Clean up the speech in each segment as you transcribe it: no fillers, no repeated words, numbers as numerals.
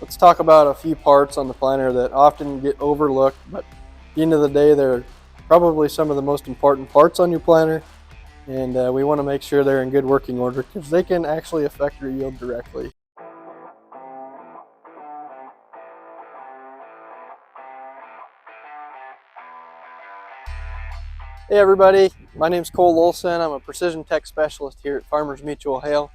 let's talk about a few parts on the planter that often get overlooked, but at the end of the day, they're probably some of the most important parts on your planter, and we want to make sure they're in good working order because they can actually affect your yield directly. Hey everybody, my name is Cole Olson. I'm a precision tech specialist here at Farmers Mutual Hail.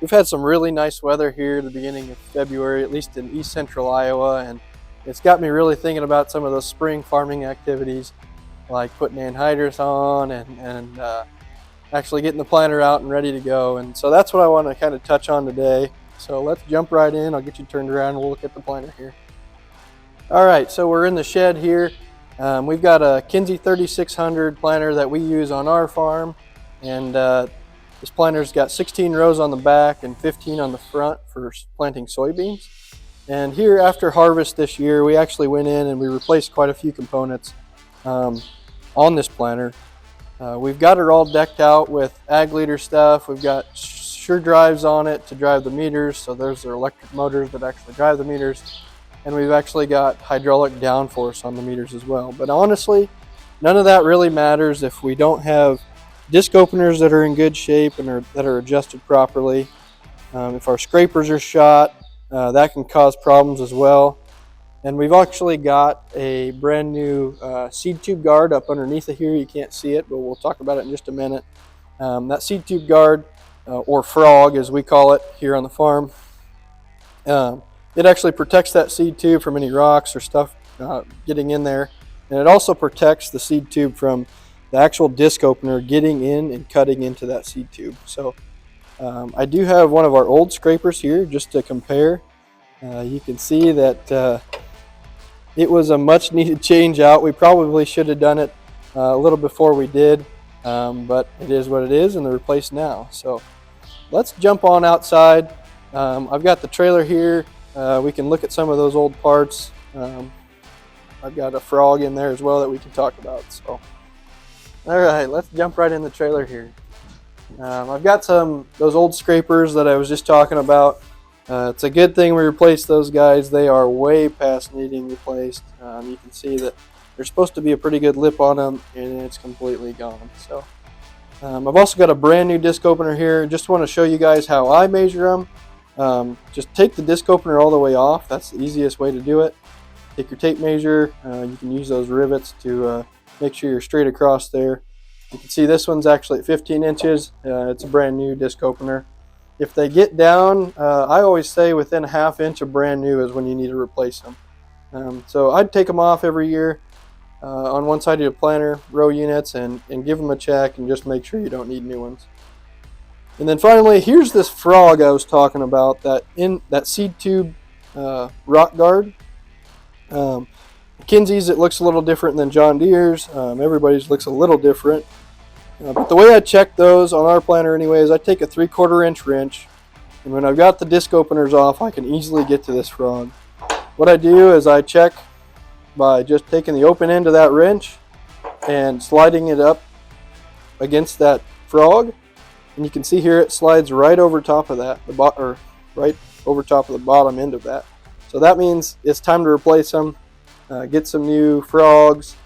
We've had some really nice weather here at the beginning of February, at least in east central Iowa, and it's got me really thinking about some of those spring farming activities like putting anhydrous on and actually getting the planter out and ready to go. And so that's what I want to kind of touch on today. So let's jump right in. I'll get you turned around and we'll look at the planter here. All right, so we're in the shed here. We've got a Kinze 3600 planter that we use on our farm, and this planter's got 16 rows on the back and 15 on the front for planting soybeans. And here after harvest this year, we actually went in and we replaced quite a few components on this planter. We've got it all decked out with ag leader stuff. We've got sure drives on it to drive the meters, so those are electric motors that actually drive the meters. And we've actually got hydraulic downforce on the meters as well. But honestly, none of that really matters if we don't have disc openers that are in good shape and that are adjusted properly. If our scrapers are shot, that can cause problems as well. And we've actually got a brand new seed tube guard up underneath of here. You can't see it, but we'll talk about it in just a minute. That seed tube guard, or frog as we call it here on the farm, it actually protects that seed tube from any rocks or stuff getting in there. And it also protects the seed tube from the actual disc opener getting in and cutting into that seed tube. So I do have one of our old scrapers here just to compare. You can see that it was a much needed change out. We probably should have done it a little before we did, but it is what it is and they're replaced now. So let's jump on outside. I've got the trailer here. We can look at some of those old parts. I've got a frog in there as well that we can talk about. So, all right, let's jump right in the trailer here. I've got those old scrapers that I was just talking about. It's a good thing we replaced those guys. They are way past needing replaced. You can see that there's supposed to be a pretty good lip on them, and it's completely gone. So, I've also got a brand new disc opener here. Just want to show you guys how I measure them. Just take the disc opener all the way off. That's the easiest way to do it. Take your tape measure. You can use those rivets to make sure you're straight across there. You can see this one's actually at 15 inches. It's a brand new disc opener. If they get down, I always say within a ½ inch of brand new is when you need to replace them. So I'd take them off every year on one side of your planter, row units, and give them a check and just make sure you don't need new ones. And then finally, here's this frog I was talking about, that seed tube rock guard. Kinze's, it looks a little different than John Deere's. Everybody's looks a little different. But the way I check those on our planter anyway is I take a 3/4 inch wrench, and when I've got the disc openers off, I can easily get to this frog. What I do is I check by just taking the open end of that wrench and sliding it up against that frog. And you can see here it slides right over top of that, right over top of the bottom end of that. So that means it's time to replace them, get some new frogs,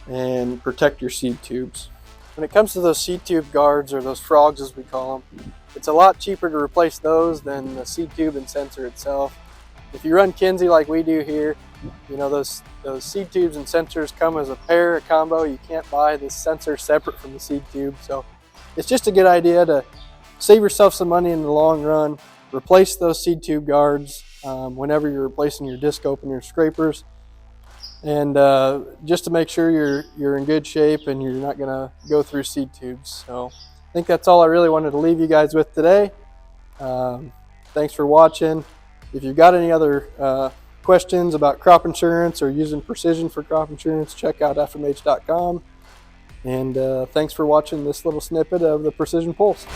and protect your seed tubes. When it comes to those seed tube guards, or those frogs as we call them, it's a lot cheaper to replace those than the seed tube and sensor itself. If you run Kinze like we do here, you know those seed tubes and sensors come as a pair, a combo. You can't buy the sensor separate from the seed tube. So it's just a good idea to save yourself some money in the long run. Replace those seed tube guards whenever you're replacing your disc opener scrapers, and just to make sure you're in good shape and you're not going to go through seed tubes. So I think that's all I really wanted to leave you guys with today. Thanks for watching. If you've got any other questions about crop insurance or using precision for crop insurance, check out fmh.com. And thanks for watching this little snippet of the Precision Pulse.